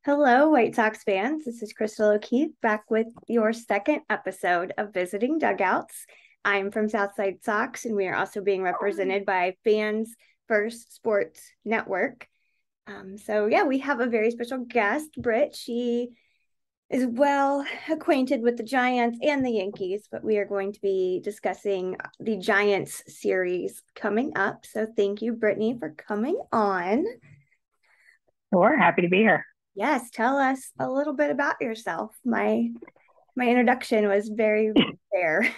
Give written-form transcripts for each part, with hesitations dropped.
Hello, White Sox fans. This is Chrystal O'Keefe back with your second episode of Visiting Dugouts. I'm from Southside Sox, and we are also being represented by Fans First Sports Network. We have a very special guest, Britt. She is well acquainted with the Giants and the Yankees, but we are going to be discussing the Giants series coming up. So thank you, Brittany, for coming on. Sure, happy to be here. Yes, tell us a little bit about yourself. My introduction was very fair.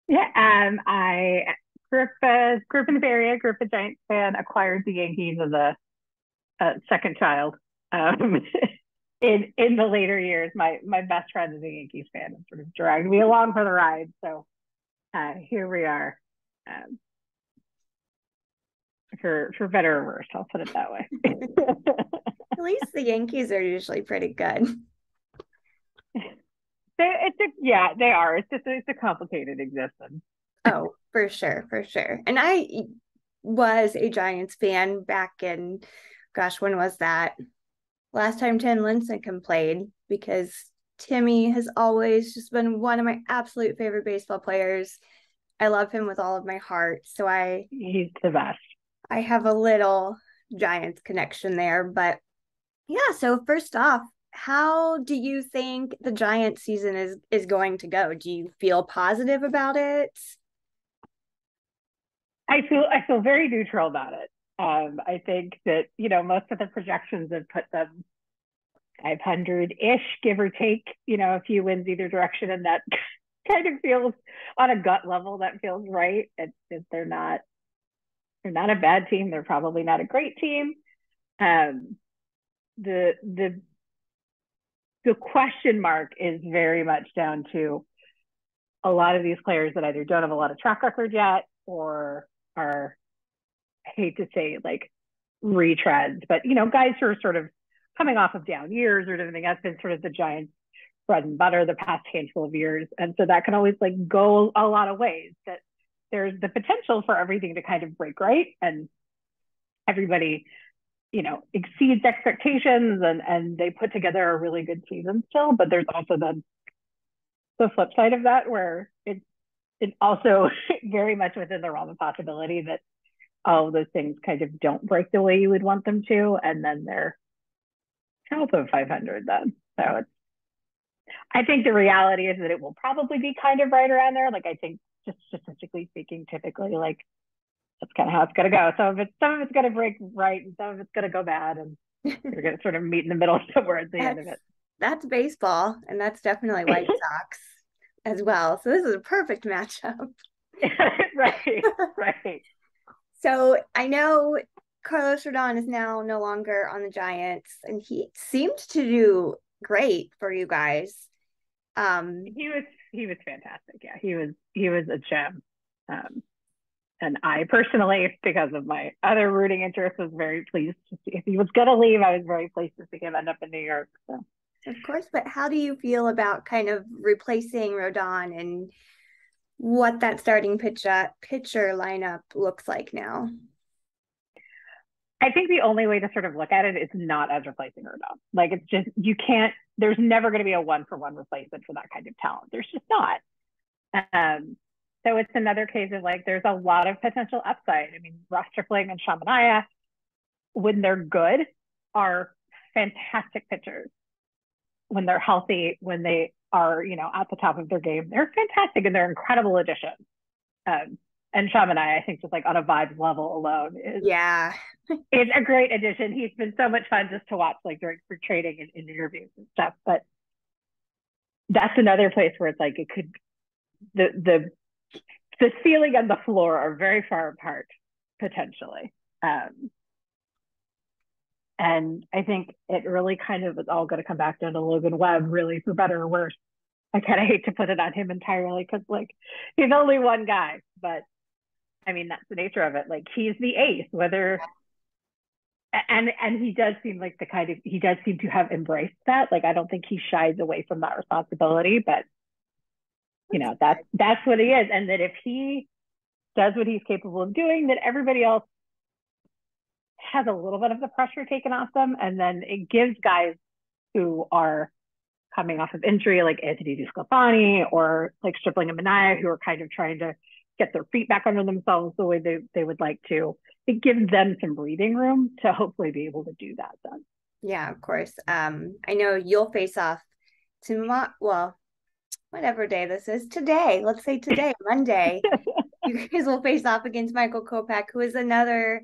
I grew up in the Bay Area, grew up a Giants fan, acquired the Yankees as a second child. Um, in the later years, my best friend is a Yankees fan and sort of dragged me along for the ride. So here we are, um, for better or worse. I'll put it that way. At least the Yankees are usually pretty good. They are. It's a complicated existence. Oh, for sure, for sure. And I was a Giants fan back in, gosh, when was that? Last time Tim Lincecum played, because Timmy has always just been one of my absolute favorite baseball players. I love him with all of my heart. He's the best. I have a little Giants connection there. But yeah, so first off, how do you think the Giants season is going to go? Do you feel positive about it? I feel very neutral about it. I think that most of the projections have put them 500-ish, give or take, a few wins either direction, and that kind of feels on a gut level that feels right. They're not a bad team. They're probably not a great team. The the question mark is very much down to a lot of these players that either don't have a lot of track record yet or are, I hate to say, like retreads, but guys who are sort of coming off of down years or something. That's been sort of the Giants' bread and butter the past handful of years, and so that can always go a lot of ways. That there's the potential for everything to kind of break right and everybody exceeds expectations and they put together a really good season still. But there's also the flip side of that, where it's also very much within the realm of possibility that all of those things kind of don't break the way you would want them to, and then they're south of 500 then. So I think the reality is that it will probably be kind of right around there. I think, just statistically speaking, typically, that's kind of how it's going to go. Some of it's going to break right, and some of it's going to go bad, and you're going to sort of meet in the middle somewhere at the end of it. That's baseball, and that's definitely White Sox as well. So this is a perfect matchup. Right. So I know Carlos Rodón is now no longer on the Giants, and he seemed to do great for you guys. He was fantastic. Yeah, he was a gem. And I personally, because of my other rooting interest, was very pleased to see if he was going to leave. I was very pleased to see him end up in New York. So. Of course, but how do you feel about kind of replacing Rodón and what that starting pitcher lineup looks like now? I think the only way to sort of look at it is not as replacing Rodón. It's just, you can't, there's never going to be a one-for-one replacement for that kind of talent. There's just not. So it's another case of there's a lot of potential upside. I mean, Ross Stripling and Shamanaya, when they're good, are fantastic pitchers. When they're healthy, when they are, at the top of their game, they're fantastic and they're incredible additions. And Shamanaya, I think, just on a vibes level alone, is a great addition. He's been so much fun just to watch, during spring training and in interviews and stuff. But that's another place where it's it could, the ceiling and the floor are very far apart potentially. And I think it really kind of is all going to come back down to Logan Webb, really, for better or worse. I kind of hate to put it on him entirely because he's only one guy, but I mean, that's the nature of it. He's the ace, and he does seem he does seem to have embraced that. I don't think he shies away from that responsibility, but that's what he is. And that if he does what he's capable of doing, that everybody else has a little bit of the pressure taken off them. And then it gives guys who are coming off of injury, like Anthony DeSclafani or like Stripling and Mania, who are kind of trying to get their feet back under themselves the way they would like to. It gives them some breathing room to hopefully be able to do that then. Yeah, of course. I know you'll face off tomorrow. Well, whatever day this is today. Let's say today, Monday. You guys will face off against Michael Kopech, who is another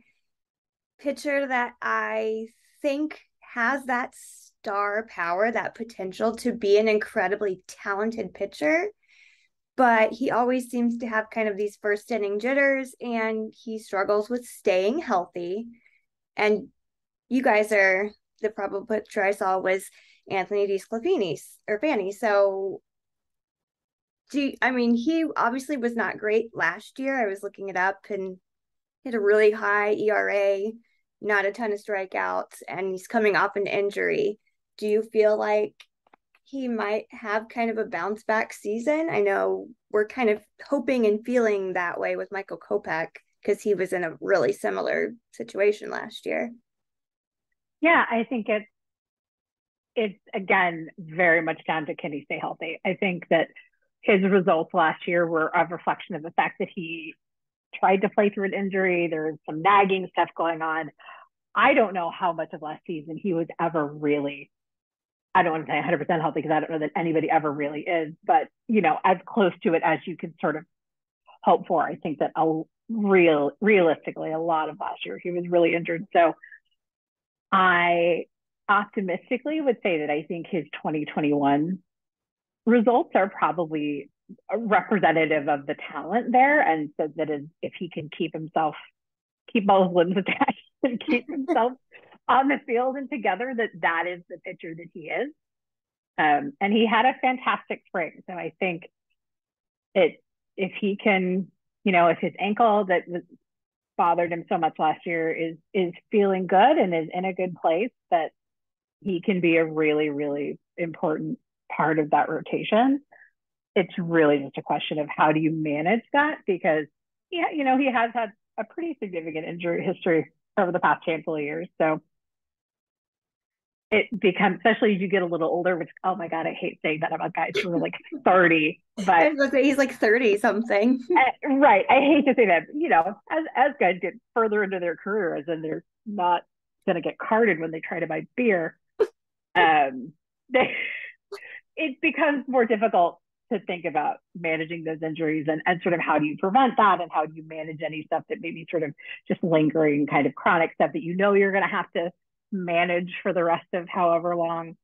pitcher that I think has that star power, that potential to be an incredibly talented pitcher. But he always seems to have kind of these first inning jitters, and he struggles with staying healthy. And you guys are, the probable pitcher I saw was Anthony DeSclafani or Fanny. So he obviously was not great last year. I was looking it up, and he had a really high ERA, not a ton of strikeouts, and he's coming off an injury. Do you feel like he might have kind of a bounce back season? I know we're kind of hoping and feeling that way with Michael Kopech because he was in a really similar situation last year. Yeah, I think it's again very much down to, can he stay healthy? I think that his results last year were a reflection of the fact that he tried to play through an injury. There was some nagging stuff going on. I don't know how much of last season he was ever really, I don't want to say 100% healthy because I don't know that anybody ever really is, but as close to it as you can sort of hope for. I think that realistically, a lot of last year he was really injured. So I optimistically would say that I think his 2021 results are probably representative of the talent there, and so that if he can keep both limbs attached and keep himself on the field and together, that is the pitcher that he is. And he had a fantastic spring. So I think if he can, if his ankle that bothered him so much last year is feeling good and is in a good place, that he can be a really, really important part of that rotation. It's really just a question of how do you manage that, because he has had a pretty significant injury history over the past handful of years. So it becomes, especially as you get a little older, which, oh my God, I hate saying that about guys who are like 30, but I was going to say he's like 30 something. Right. I hate to say that, as guys get further into their careers and they're not going to get carded when they try to buy beer, it becomes more difficult to think about managing those injuries and sort of how do you prevent that, and how do you manage any stuff that maybe sort of just lingering kind of chronic stuff that you're going to have to manage for the rest of however long.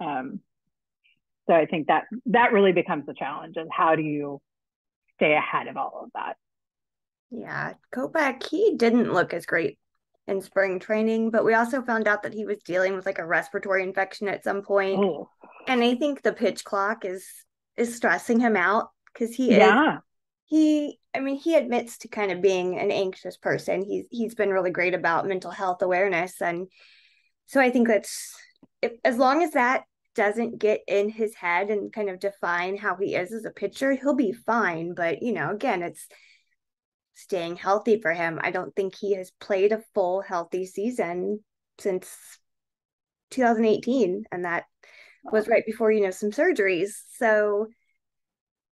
So I think that really becomes the challenge, of how do you stay ahead of all of that. Yeah, Kopech, he didn't look as great in spring training, but we also found out that he was dealing with like a respiratory infection at some point. Oh. And I think the pitch clock is stressing him out, because he admits to kind of being an anxious person. He's been really great about mental health awareness, and so I think as long as that doesn't get in his head and kind of define how he is as a pitcher, he'll be fine. But again, it's staying healthy for him. I don't think he has played a full healthy season since 2018, and that was right before some surgeries. So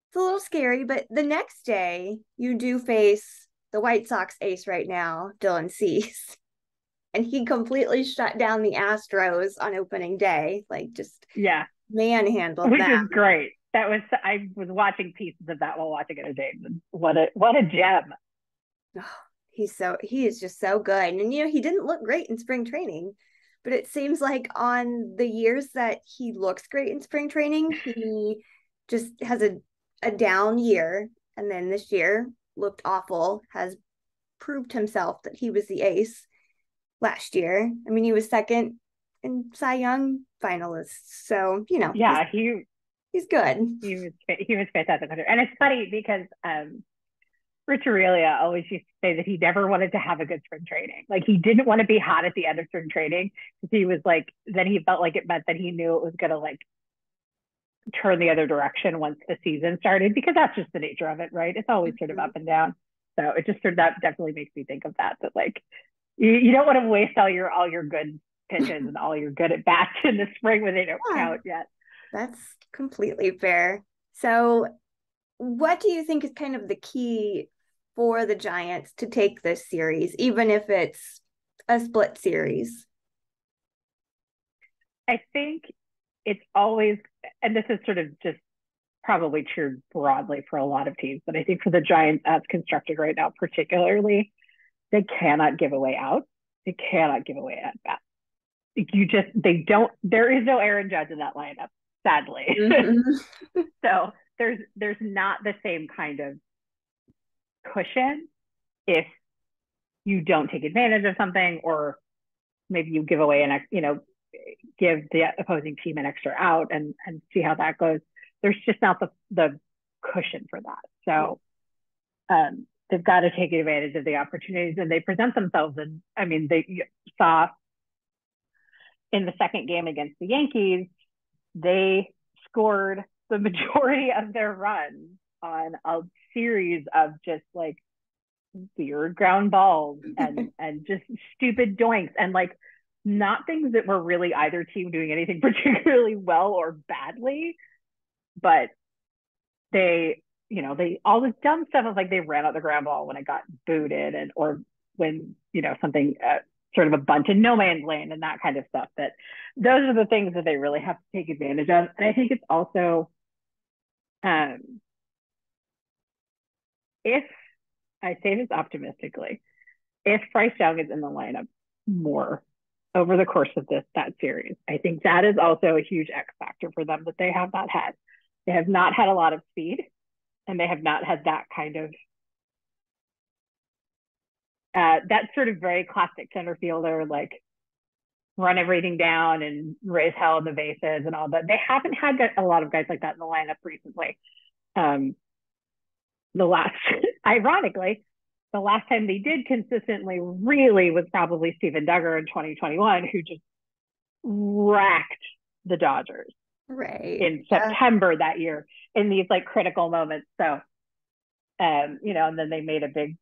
it's a little scary. But the next day you do face the White Sox ace right now, Dylan Cease, and he completely shut down the Astros on opening day, like just manhandled which them. is great. I was watching pieces of that while watching it today. What a gem. Oh, he is just so good. And he didn't look great in spring training, but it seems like on the years that he looks great in spring training, he just has a down year, and then this year looked awful, has proved himself that he was the ace last year. I mean, he was second in Cy Young finalists, so yeah, he's good. He was fantastic. And it's funny because Rich Aurelia always used to say that he never wanted to have a good spring training. Like, he didn't want to be hot at the end of spring training, because he was like, then he felt like it meant that he knew it was going to like turn the other direction once the season started, because that's just the nature of it, right? It's always sort of up and down. So it just that definitely makes me think of that like you don't want to waste all your good pitches and all your good at bats in the spring when they don't count yet. That's completely fair. So what do you think is kind of the key for the Giants to take this series, even if it's a split series? I think it's always, and this is sort of just probably true broadly for a lot of teams, but I think for the Giants as constructed right now, particularly, they cannot give away outs. They cannot give away at bat. There is no Aaron Judge in that lineup, sadly. Mm-hmm. So there's not the same kind of cushion if you don't take advantage of something, or maybe you give away give the opposing team an extra out and see how that goes. There's just not the cushion for that. So they've got to take advantage of the opportunities, and they present themselves. And I mean, they saw in the second game against the Yankees, they scored the majority of their runs on a series of just like weird ground balls and just stupid doinks, and like not things that were really either team doing anything particularly well or badly, but they all this dumb stuff of like they ran out the ground ball when it got booted, and or when something sort of a bunt in no man's land and that kind of stuff. That those are the things that they really have to take advantage of. And I think it's also if I say this optimistically, if Bryce Young is in the lineup more over the course of that series, I think that is also a huge X factor for them that they have not had. They have not had a lot of speed, and they have not had that kind of that sort of very classic center fielder, like run everything down and raise hell in the bases and all that. They haven't had a lot of guys like that in the lineup recently. Ironically, the last time they did consistently really was probably Steven Duggar in 2021, who just racked the Dodgers in September that year in these like critical moments. So, and then they made a big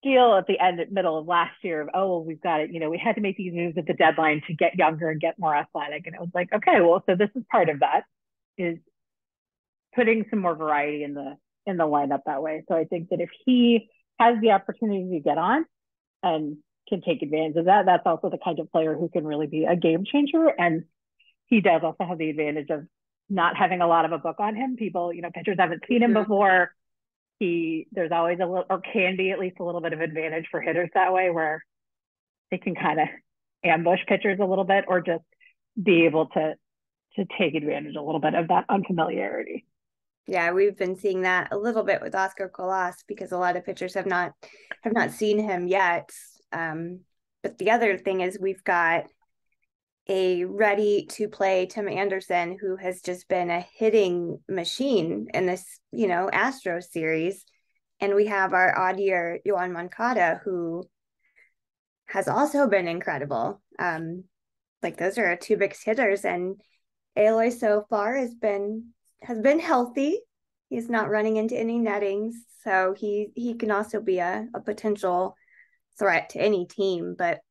deal at the middle of last year of, oh, well, we've got it. We had to make these moves at the deadline to get younger and get more athletic. And it was like, okay, well, so this is part of that, is putting some more variety in the lineup that way. So I think that if he has the opportunity to get on and can take advantage of that, that's also the kind of player who can really be a game changer. And he does also have the advantage of not having a lot of a book on him. People, pitchers haven't seen him before. There's always a little, or can be at least a little bit of advantage for hitters that way, where they can kind of ambush pitchers a little bit, or just be able to take advantage a little bit of that unfamiliarity. Yeah, we've been seeing that a little bit with Oscar Colas, because a lot of pitchers have not seen him yet. But the other thing is we've got a ready-to-play Tim Anderson, who has just been a hitting machine in this, Astros series. And we have our odd year, Yoan Moncada, who has also been incredible. Those are our two biggest hitters. And Eloy so far has been healthy. He's not running into any nettings. So he can also be a potential threat to any team. But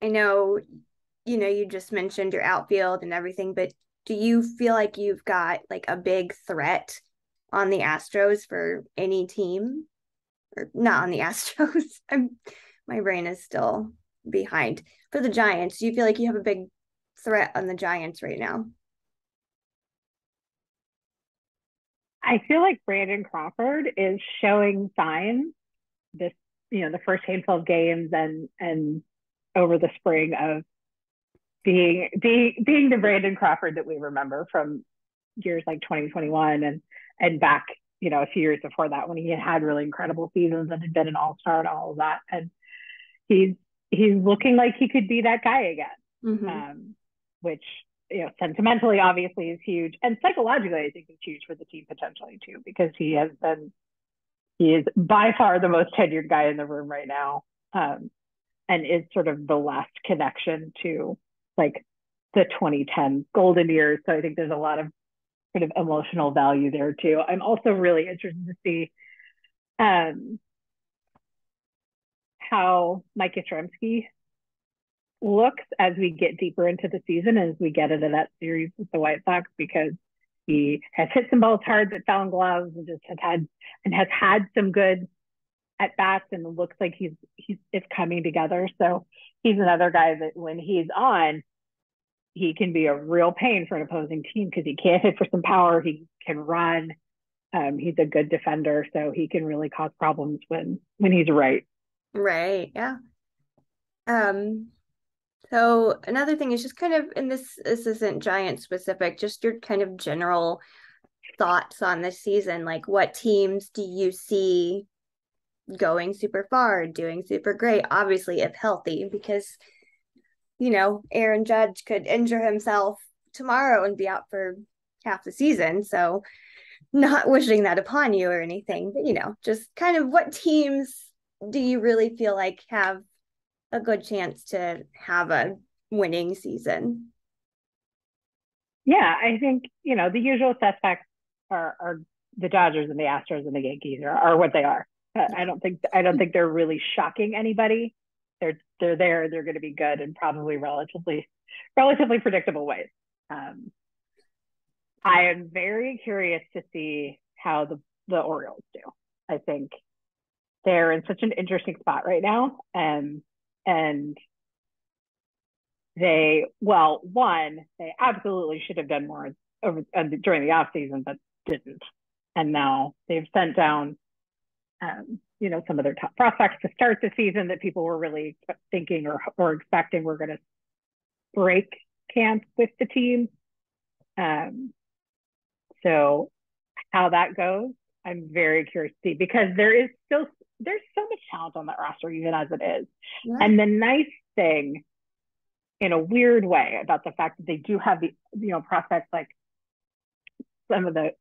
I know, you just mentioned your outfield and everything, but do you feel like you've got like a big threat on the Astros for any team? Or not on the Astros. My brain is still behind. For the Giants, do you feel like you have a big threat on the Giants right now? I feel like Brandon Crawford is showing signs this, the first handful of games and over the spring of being the Brandon Crawford that we remember from years like 2021 and back, a few years before that, when he had really incredible seasons and had been an all-star and all of that. And he's looking like he could be that guy again, which, sentimentally obviously is huge. And psychologically, I think is huge for the team potentially too, because he is by far the most tenured guy in the room right now. And is sort of the last connection to like the 2010 golden years. So I think there's a lot of sort of emotional value there too. I'm also really interested to see how Mike Yastrzemski looks as we get deeper into the season, as we get into that series with the White Sox, because he has hit some balls hard that fell in gloves and just has had some good at bats, and looks like it's coming together. So he's another guy that when he's on, he can be a real pain for an opposing team because he can't hit for some power. He can run. He's a good defender, so he can really cause problems when he's right. Right. Yeah. So another thing is just kind of, and this isn't Giant specific, just your kind of general thoughts on this season. Like, what teams do you see going super far, doing super great? Obviously, if healthy, because Aaron Judge could injure himself tomorrow and be out for half the season. So, not wishing that upon you or anything, but just kind of what teams do you really feel like have a good chance to have a winning season? Yeah, I think the usual suspects are the Dodgers and the Astros and the Yankees are what they are. I don't think they're really shocking anybody. They're there. They're going to be good in probably relatively predictable ways. I am very curious to see how the Orioles do. I think they're in such an interesting spot right now, and they absolutely should have done more during the off season, but didn't. And now they've sent down, some of their top prospects to start the season that people were really thinking or expecting were going to break camp with the team. So how that goes, I'm very curious to see, because there's so much talent on that roster, even as it is. Yeah. And the nice thing, in a weird way, about the fact that they do have the prospects, like some of the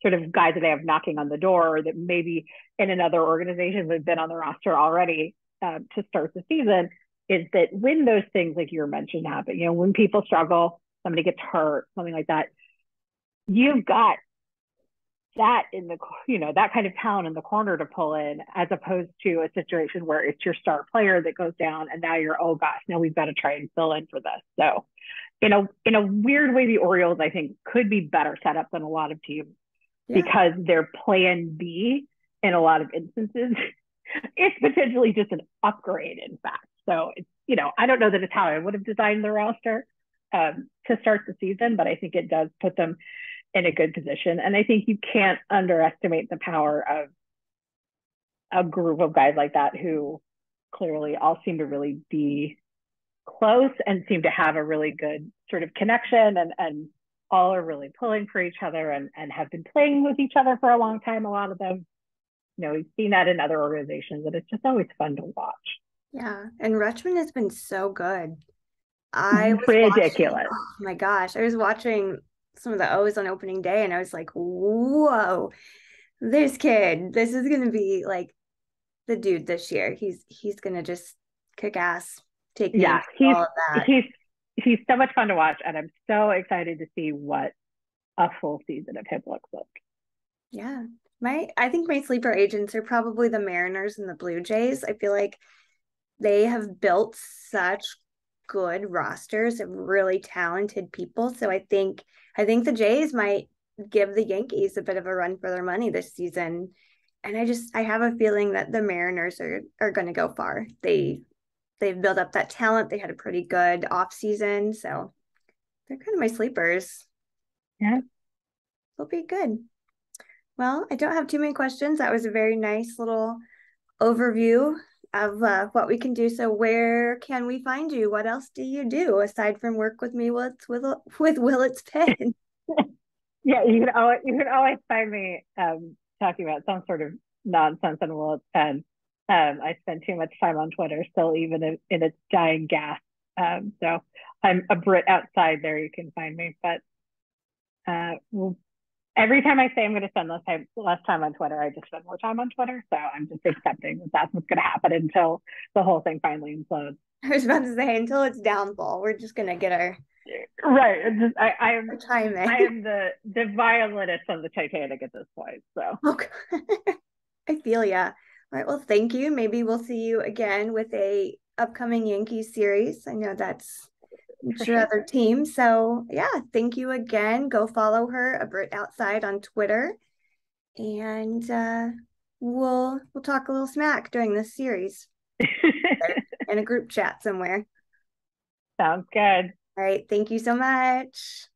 sort of guys that they have knocking on the door that maybe in another organization have been on the roster already to start the season, is that when those things like you mentioned happen, when people struggle, somebody gets hurt, something like that, you've got that in the that kind of talent in the corner to pull in, as opposed to a situation where it's your star player that goes down and now you're, oh gosh, now we've got to try and fill in for this. So in a weird way, the Orioles, I think, could be better set up than a lot of teams, because their plan B in a lot of instances it's potentially just an upgrade, in fact. So it's I don't know that it's how I would have designed the roster to start the season, but I think it does put them in a good position. And I think you can't underestimate the power of a group of guys like that, who clearly all seem to really be close and seem to have a really good sort of connection, and all are really pulling for each other and have been playing with each other for a long time, a lot of them. We've seen that in other organizations, and it's just always fun to watch. Yeah, and Rutschman has been so good. Ridiculous. Oh my gosh, I was watching some of the O's on opening day, and I was like, whoa, this is gonna be like the dude this year. He's gonna just kick ass, take names, all of that. He's so much fun to watch, and I'm so excited to see what a full season of him looks like. Yeah, I think my sleeper agents are probably the Mariners and the Blue Jays. I feel like they have built such good rosters of really talented people. So I think the Jays might give the Yankees a bit of a run for their money this season. And I have a feeling that the Mariners are going to go far. They've built up that talent. They had a pretty good off season, so they're kind of my sleepers. Yeah, they'll be good. Well, I don't have too many questions. That was a very nice little overview of what we can do. So where can we find you? What else do you do aside from work with me with Willets Pen? Yeah, you can always find me talking about some sort of nonsense on Willets Pen. I spend too much time on Twitter still, even in its dying gasp. So I'm a Brit outside there. You can find me, but every time I say I'm going to spend less time on Twitter, I just spend more time on Twitter. So I'm just accepting that that's what's going to happen until the whole thing finally implodes. I was about to say, until it's downfall, we're just going to get our right. I am the violinist on the Titanic at this point. So okay. I feel ya. All right. Well, thank you. Maybe we'll see you again with a upcoming Yankees series. I know that's For your sure. other team. So yeah, thank you again. Go follow her, a Brit Outside on Twitter. And we'll talk a little smack during this series in a group chat somewhere. Sounds good. All right. Thank you so much.